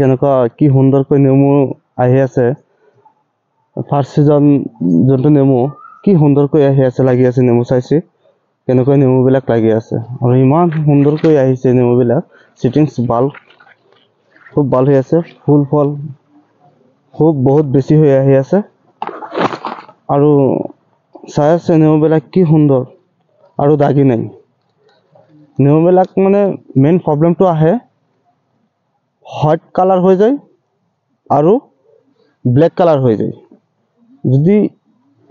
কেনেকুৱা কি সুন্দৰকৈ নেমু আহি আছে ফাৰ্ষ্ট সিজন যোনটো নেমু কি সুন্দৰকৈ আহি আছে লাগি আছে নেমু চাইছে কেনেকৈ নেমুবিলাক লাগি আছে আৰু ইমান সুন্দৰকৈ আহিছে নেমুবিলাক সিটিংস ভাল খুব ভাল হৈ আছে ফুল ফল খুব বহুত বেছি হৈ আহি আছে আৰু চাই আছে নেমুবিলাক কি সুন্দৰ আৰু দাগি নাই নেমুবিলাক মানে মেইন প্ৰবলেমটো আহে হোয়াইট কালার হয়ে যায় আর ব্ল্যাক কালার হয়ে যায় যদি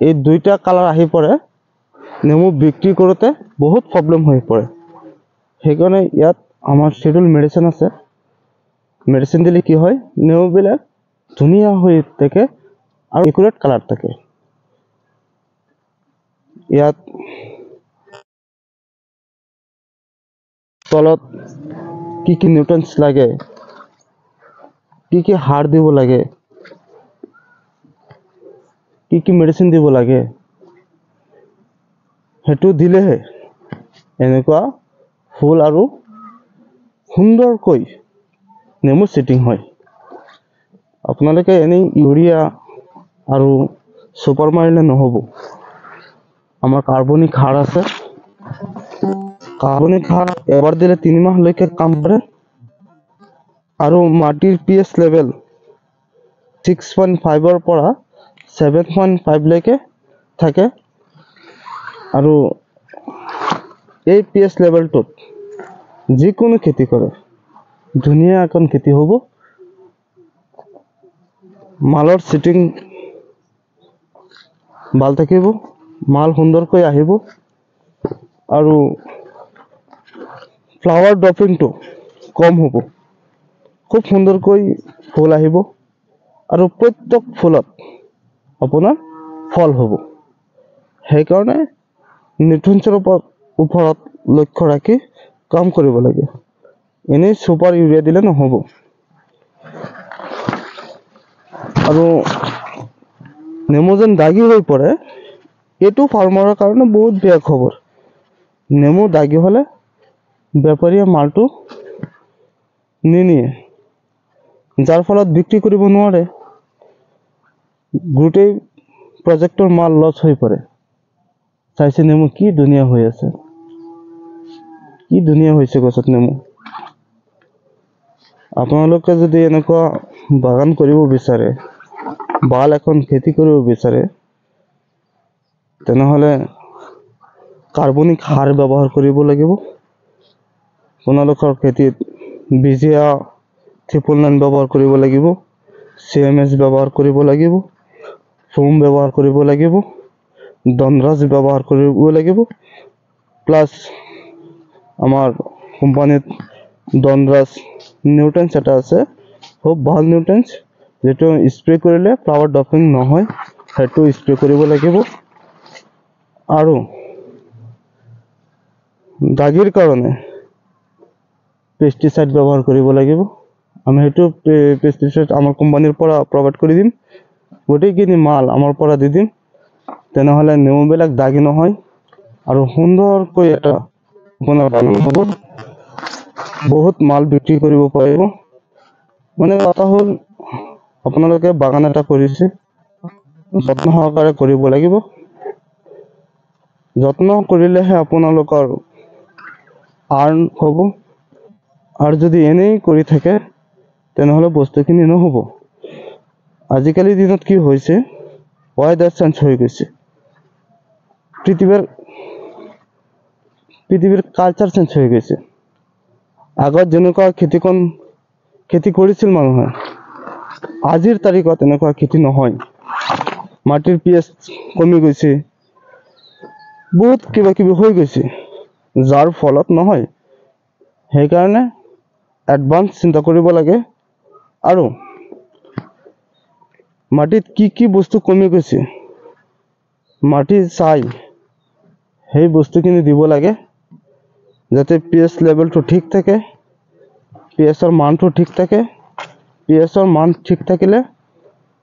এই দুইটা কালার আহি পড়ে নেমু বিক্রি করতে বহুত প্রবলেম হয়ে পড়ে সেইকাৰণে ইয়াত আমার শিডিউল মেডিসিন আছে মেডিসিন দিলে কি হয় নেমুবিলাক ধুনিয়া হয়ে থাকে আর একুরেট কালার থাকে ইয়াত তলত কি নিউট্রিয়েন্টস লাগে কি হাড় দিব লাগে কি মেডিসিন দিব লাগে হেতু দিলেহে এনেকুৱা ফুল আৰু সুন্দৰকৈ নেমু সেটিং হয় আপোনালোকে এনে ইউৰিয়া আৰু সুপাৰ মাৰিলে নহব আমাৰ কাৰ্বনিক সাৰ আছে কাৰ্বনিক সাৰ এবাৰ দিলে 3 মাহলৈকে কাম কৰে আৰু মাটিৰ pH লেভেল 6.5 ৰ পৰা 7.5 লৈকে থাকে আৰু এই pH লেভেলটোত যিকোনো খেতি কৰে ধুনিয়া এখন খেতি হ'ব মালৰ সিটিং ভাল থাকিব মাল সুন্দৰকৈ আহিব আৰু ফ্লাৱাৰ ড্ৰপিংটো কম হ'ব খুব সুন্দৰকৈ ফুল আহিব আৰু প্ৰত্যেক ফুলত আপোনাৰ ফল হ'ব সেইকাৰণে নিউট্ৰিয়েন্টছৰ ওপৰত লক্ষ্য ৰাখি কাম কৰিব লাগে এনে সুপাৰ ইউৰিয়া দিলে নহব আৰু নেমু যেন দাগি হৈ পৰে এটো ফাৰ্মাৰৰ কাৰণে বহুত বেয়া খবৰ নেমু দাগি হলে বেপাৰীয়ে মালটো নিনিয়ে যাৰ ফলত বিক্ৰী কৰিব নোৱাৰে গোটেই প্ৰজেক্টৰ মাল লছ হৈ পৰে চাইছে নেমু কি দুনিয়া হৈ আছে কি দুনিয়া হৈছে গছত নেমু আপোনালোকে যদি এনেকুৱা বাগান কৰিব বিচাৰে ভাল এখন খেতি কৰিব বিচাৰে তেনেহলে কাৰ্বনিক সাৰ ব্যৱহাৰ কৰিব লাগিব আপোনালোকৰ খেতিত বিজিয়া 999 ব্যৱহাৰ কৰিব লাগিব CMS ব্যৱহাৰ কৰিব লাগিব ফোম ব্যৱহাৰ কৰিব লাগিব দনৰাজ ব্যৱহাৰ কৰিব লাগিব প্লাস আমাৰ কোম্পানিত দনৰাজ নিউট্ৰিয়েন্টস এটা আছে খুব ভাল নিউট্ৰিয়েন্টস যেটো স্প্ৰে কৰিলে ফ্লাৱাৰ ড্ৰপিং নহয় হেতু স্প্ৰে কৰিব লাগিব আৰু দাগিৰ কাৰণে পেস্টিসাইড ব্যৱহাৰ কৰিব লাগিব আমি হেতু পেস্টিসাইড আমাৰ কোম্পানিৰ পৰা প্ৰভাইড কৰি দিম গোটেইখিনি মাল আমাৰ পৰা দি দিম তেনেহলে নেমুবিলাক দাগি নহয় আৰু সুন্দৰকৈ এটা আপোনাৰ বাগান হ'ব বহুত মাল বিক্ৰী কৰিব পাৰিব মানে কথা হ'ল আপোনালোকে বাগান এটা কৰিছে যত্ন সহকাৰে কৰিব লাগিব যত্ন কৰিলেহে আপোনালোকৰ আৰ্ন হ'ব আৰু যদি এনেই কৰি থাকে তেনেহলে বস্তুখিনি নহব আজিকালি দিনত কি হৈছে ওয়েদাৰ চেঞ্জ হৈ গৈছে পৃথিৱীৰ কালচাৰ চেঞ্জ হৈ গৈছে আগত যেনেকুৱা খেতি কৰিছিল মানুহে আজিৰ তাৰিখত এনেকুৱা খেতি নহয় মাটিৰ pH কমি গৈছে বহুত কিবা কিবি হৈ গৈছে যাৰ ফলত নহয় সেইকাৰণে এডভান্স চিন্তা কৰিব লাগে আৰু মাটিত কি বস্তু কমি গৈছে মাটি চাই সেই বস্তুখিনি দিব লাগে যাতে pH লেভেলটো ঠিক থাকে pH ৰ মানটো ঠিক থাকে pH ৰ মান ঠিক থাকিলে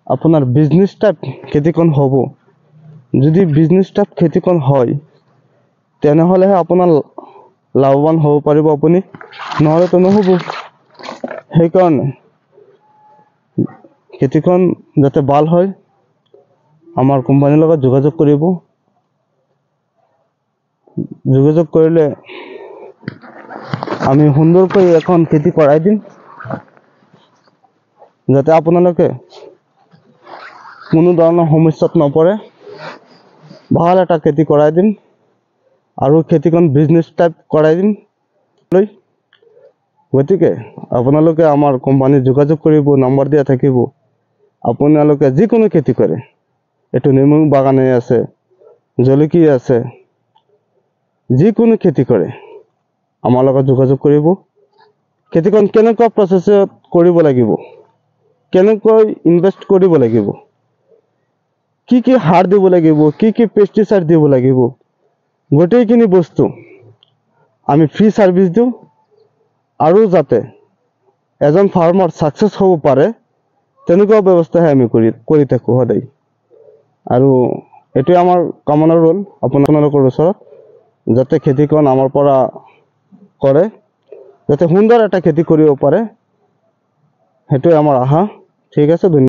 আপোনাৰ বিজনেস টাইপ খেতিকন হ'ব যদি বিজনেস টাইপ খেতিকন হয় তেনেহলে আপোনাৰ লাভৱান হ'ব পাৰিব আপুনি নহলে তো নহব সেইকাৰণে খেতিখন যাতে ভাল হয় আমাৰ কোম্পানীৰ লগত যোগাযোগ কৰিব। যোগাযোগ কৰিলে আমি সুন্দৰকৈ এখন খেতি কৰাই দিম, যাতে আপোনালোকে কোনো ধৰণৰ সমস্যাত নপৰে। ভাল এটা খেতি কৰাই দিম আৰু খেতিখন বিজনেছ টাইপ কৰাই দিম। গতিকে আপোনালোকে আমাৰ কোম্পানীত যোগাযোগ কৰিব, নম্বৰ দিয়া থাকিব। আপোনালোকে যিকোনো খেতি কৰে, এইটো নেমু বাগানে আছে, জলকীয়া আছে, যিকোনো খেতি কৰে আমাৰ লগত যোগাযোগ কৰিব। খেতিখন কেনেকুৱা প্ৰচেছত কৰিব লাগিব, কেনেকৈ ইনভেষ্ট কৰিব লাগিব, কি কি সাৰ দিব লাগিব, কি কি পেষ্টিচাইড দিব লাগিব, গোটেইখিনি বস্তু আমি ফ্ৰী সাৰ্ভিস দিওঁ। আৰু যাতে এজন ফাৰ্মাৰ সাকসেছ হ'ব পাৰে তেনেকুৱা ব্যৱস্থাহে আমি কৰি থাকোঁ সদায়। আৰু এইটোৱে আমাৰ কামনাৰ ৰ'ল আপোনালোকৰ ওচৰত, যাতে খেতিখন আমাৰ পৰা কৰে, যাতে সুন্দৰ এটা খেতি কৰিব পাৰে, সেইটোৱে আমাৰ আশা। ঠিক আছে, ধন্যবাদ।